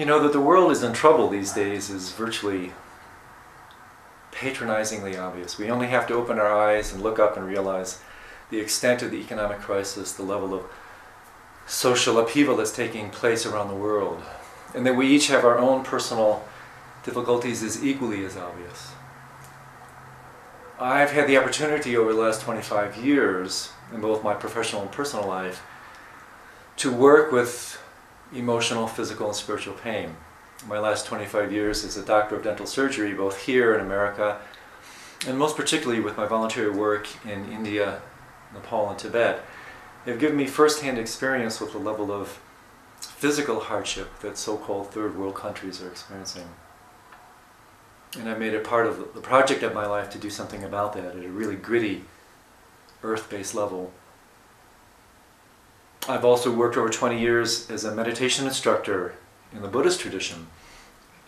You know, that the world is in trouble these days is virtually patronizingly obvious. We only have to open our eyes and look up and realize the extent of the economic crisis, the level of social upheaval that's taking place around the world. And that we each have our own personal difficulties is equally as obvious. I've had the opportunity over the last 25 years, in both my professional and personal life, to work with emotional, physical, and spiritual pain. My last 25 years as a doctor of dental surgery, both here in America, and most particularly with my voluntary work in India, Nepal, and Tibet, have given me first-hand experience with the level of physical hardship that so-called third world countries are experiencing. And I made it part of the project of my life to do something about that at a really gritty, earth-based level. I've also worked over 20 years as a meditation instructor in the Buddhist tradition,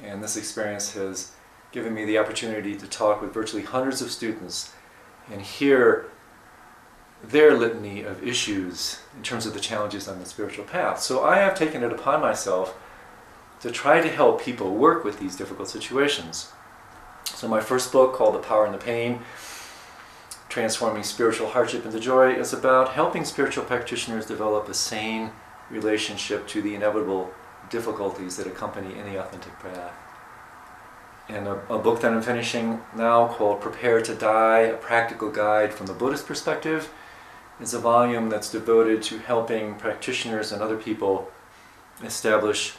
and this experience has given me the opportunity to talk with virtually hundreds of students and hear their litany of issues in terms of the challenges on the spiritual path. So I have taken it upon myself to try to help people work with these difficult situations. So my first book, called The Power and the Pain, Transforming Spiritual Hardship into Joy, is about helping spiritual practitioners develop a sane relationship to the inevitable difficulties that accompany any authentic path. And a book that I'm finishing now, called Prepare to Die, a practical guide from the Buddhist perspective, is a volume that's devoted to helping practitioners and other people establish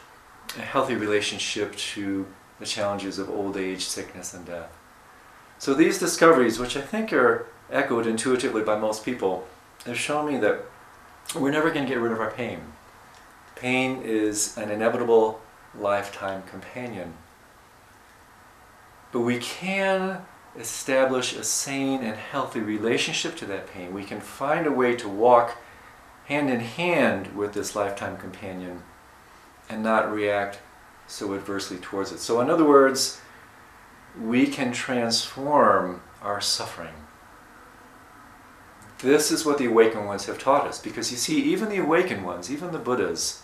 a healthy relationship to the challenges of old age, sickness, and death. So these discoveries, which I think are echoed intuitively by most people, have shown me that we're never going to get rid of our pain. Pain is an inevitable lifetime companion. But we can establish a sane and healthy relationship to that pain. We can find a way to walk hand in hand with this lifetime companion and not react so adversely towards it. So in other words, we can transform our suffering. This is what the awakened ones have taught us, because you see, even the awakened ones, even the Buddhas,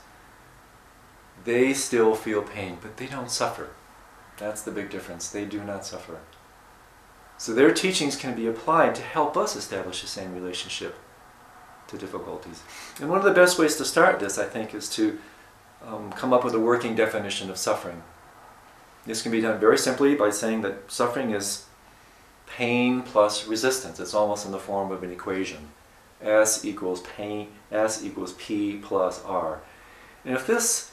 they still feel pain, but they don't suffer. That's the big difference. They do not suffer. So their teachings can be applied to help us establish a sane relationship to difficulties. And one of the best ways to start this, I think, is to come up with a working definition of suffering. This can be done very simply by saying that suffering is pain plus resistance. It's almost in the form of an equation. S equals pain, S equals P plus R. And if this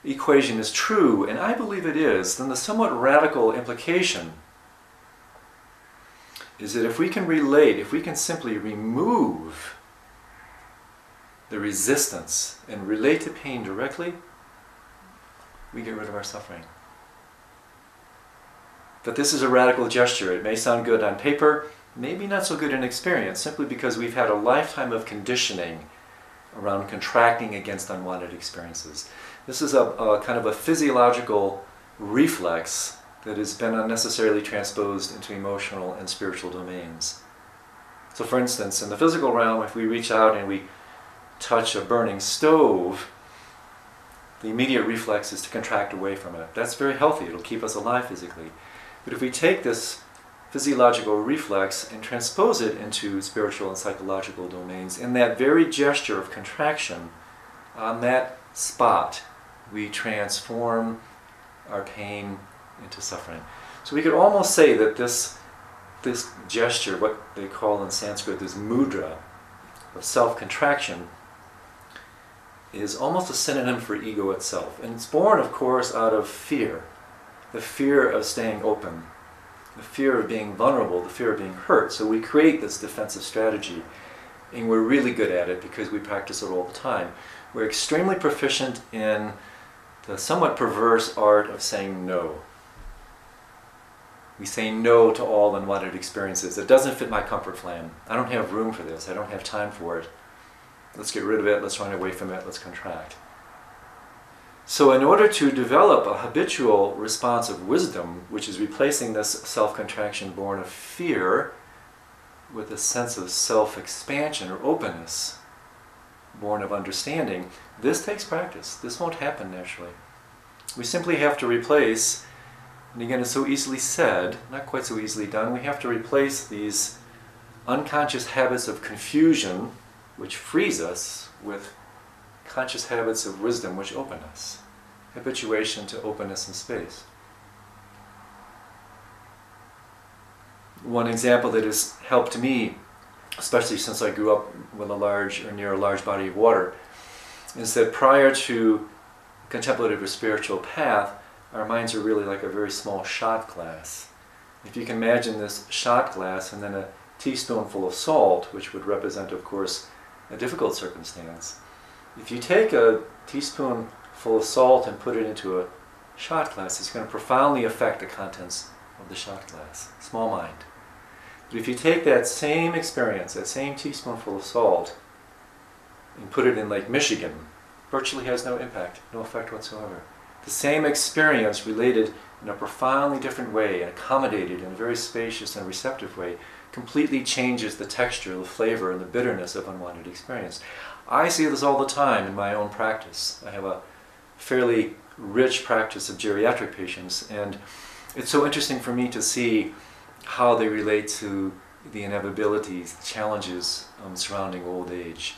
equation is true, and I believe it is, then the somewhat radical implication is that if we can simply remove the resistance and relate to pain directly, we get rid of our suffering. But this is a radical gesture. It may sound good on paper, maybe not so good in experience, simply because we've had a lifetime of conditioning around contracting against unwanted experiences. This is a kind of a physiological reflex that has been unnecessarily transposed into emotional and spiritual domains. So for instance, in the physical realm, if we reach out and we touch a burning stove, the immediate reflex is to contract away from it. That's very healthy. It'll keep us alive physically. But if we take this physiological reflex and transpose it into spiritual and psychological domains, in that very gesture of contraction, on that spot, we transform our pain into suffering. So we could almost say that this gesture, what they call in Sanskrit this mudra of self-contraction, is almost a synonym for ego itself. And it's born, of course, out of fear. The fear of staying open, the fear of being vulnerable, the fear of being hurt. So we create this defensive strategy, and we're really good at it because we practice it all the time. We're extremely proficient in the somewhat perverse art of saying no. We say no to all unwanted experiences. It doesn't fit my comfort plan. I don't have room for this. I don't have time for it. Let's get rid of it. Let's run away from it. Let's contract. So in order to develop a habitual response of wisdom, which is replacing this self-contraction born of fear with a sense of self-expansion or openness born of understanding, this takes practice. This won't happen naturally. We simply have to replace, and again it's so easily said, not quite so easily done, we have to replace these unconscious habits of confusion, which frees us, with conscious habits of wisdom, which open us. Habituation to openness and space. One example that has helped me, especially since I grew up with a large or near a large body of water, is that prior to contemplative or spiritual path, our minds are really like a very small shot glass. If you can imagine this shot glass and then a teaspoonful of salt, which would represent, of course, a difficult circumstance. If you take a teaspoonful of salt and put it into a shot glass, it's going to profoundly affect the contents of the shot glass. Small mind. But if you take that same experience, that same teaspoonful of salt, and put it in Lake Michigan, virtually has no impact, no effect whatsoever. The same experience related in a profoundly different way and accommodated in a very spacious and receptive way completely changes the texture, the flavor, and the bitterness of unwanted experience. I see this all the time in my own practice. I have a fairly rich practice of geriatric patients, and it's so interesting for me to see how they relate to the inevitabilities, the challenges surrounding old age.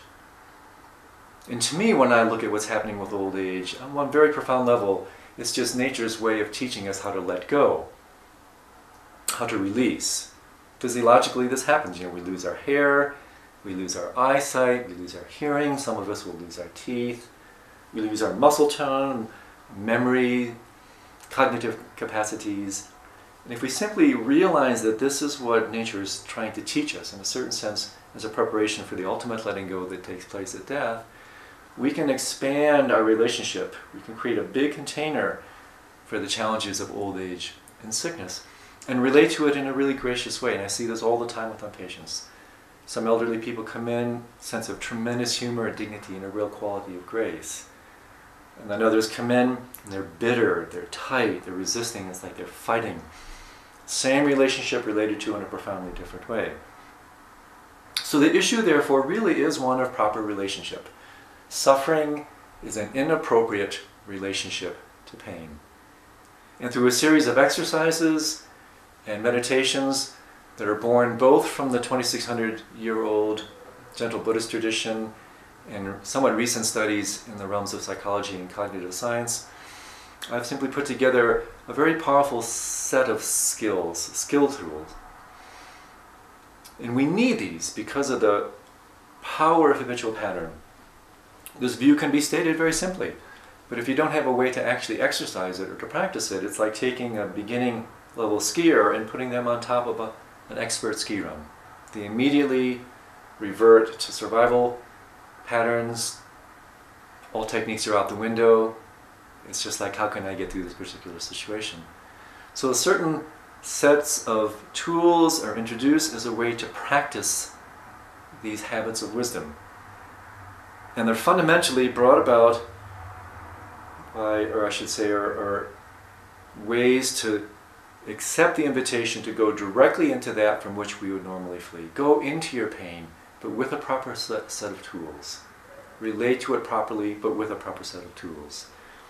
And to me, when I look at what's happening with old age, on one very profound level, it's just nature's way of teaching us how to let go, how to release. Physiologically, this happens. We lose our hair, we lose our eyesight, we lose our hearing, some of us will lose our teeth, we lose our muscle tone, memory, cognitive capacities. And if we simply realize that this is what nature is trying to teach us, in a certain sense, as a preparation for the ultimate letting go that takes place at death, we can expand our relationship. We can create a big container for the challenges of old age and sickness and relate to it in a really gracious way. And I see this all the time with my patients. Some elderly people come in, sense of tremendous humor and dignity and a real quality of grace. And then others come in and they're bitter, they're tight, they're resisting, it's like they're fighting. Same relationship related to in a profoundly different way. So the issue, therefore, really is one of proper relationship. Suffering is an inappropriate relationship to pain. And through a series of exercises and meditations that are born both from the 2,600-year-old gentle Buddhist tradition and somewhat recent studies in the realms of psychology and cognitive science, I've simply put together a very powerful set of skill tools. And we need these because of the power of habitual pattern. This view can be stated very simply, but if you don't have a way to actually exercise it or to practice it, it's like taking a beginning level skier and putting them on top of an expert ski run. They immediately revert to survival patterns, all techniques are out the window. It's just like, how can I get through this particular situation? So certain sets of tools are introduced as a way to practice these habits of wisdom. And they're fundamentally brought about by, or I should say, are ways to accept the invitation to go directly into that from which we would normally flee. Go into your pain, but with a proper set of tools. Relate to it properly, but with a proper set of tools.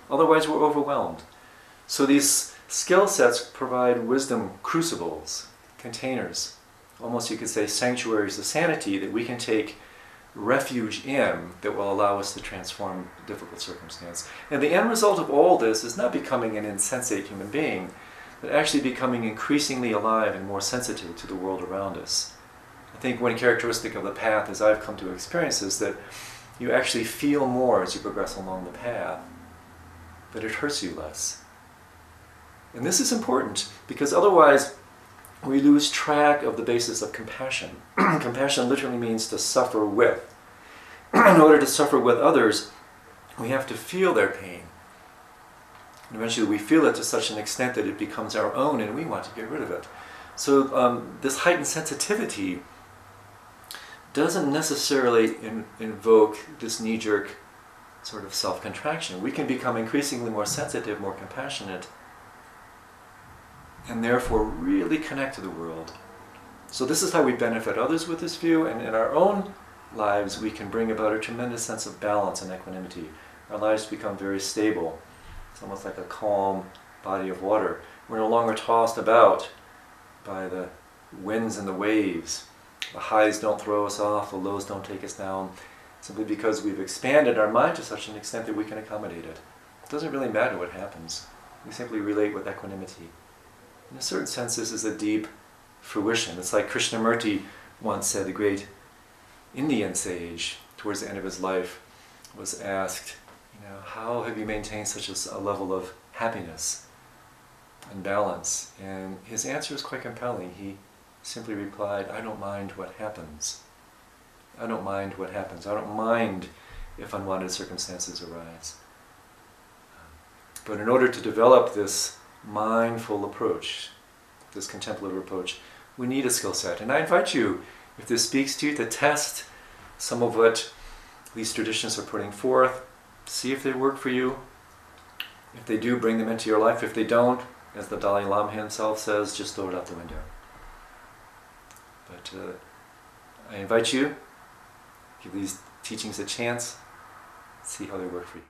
Otherwise, we're overwhelmed. So these skill sets provide wisdom crucibles, containers, almost you could say sanctuaries of sanity that we can take refuge in that will allow us to transform difficult circumstance. And the end result of all this is not becoming an insensate human being, but actually becoming increasingly alive and more sensitive to the world around us. I think one characteristic of the path, as I've come to experience, is that you actually feel more as you progress along the path, but it hurts you less. And this is important, because otherwise we lose track of the basis of compassion. Compassion literally means to suffer with. In order to suffer with others, we have to feel their pain. And eventually we feel it to such an extent that it becomes our own and we want to get rid of it. So this heightened sensitivity doesn't necessarily invoke this knee-jerk sort of self-contraction. We can become increasingly more sensitive, more compassionate, and therefore really connect to the world. So this is how we benefit others with this view, and in our own lives we can bring about a tremendous sense of balance and equanimity. Our lives become very stable. It's almost like a calm body of water. We're no longer tossed about by the winds and the waves. The highs don't throw us off, the lows don't take us down, simply because we've expanded our mind to such an extent that we can accommodate it. It doesn't really matter what happens. We simply relate with equanimity. In a certain sense, this is a deep fruition. It's like Krishnamurti once said, the great Indian sage, towards the end of his life, was asked, how have you maintained such a level of happiness and balance? And his answer is quite compelling. He simply replied, I don't mind what happens. I don't mind what happens. I don't mind if unwanted circumstances arise. But in order to develop this mindful approach, this contemplative approach, we need a skill set. And I invite you, if this speaks to you, to test some of what these traditions are putting forth. See if they work for you. If they do, bring them into your life. If they don't, as the Dalai Lama himself says, just throw it out the window. But I invite you, give these teachings a chance, see how they work for you.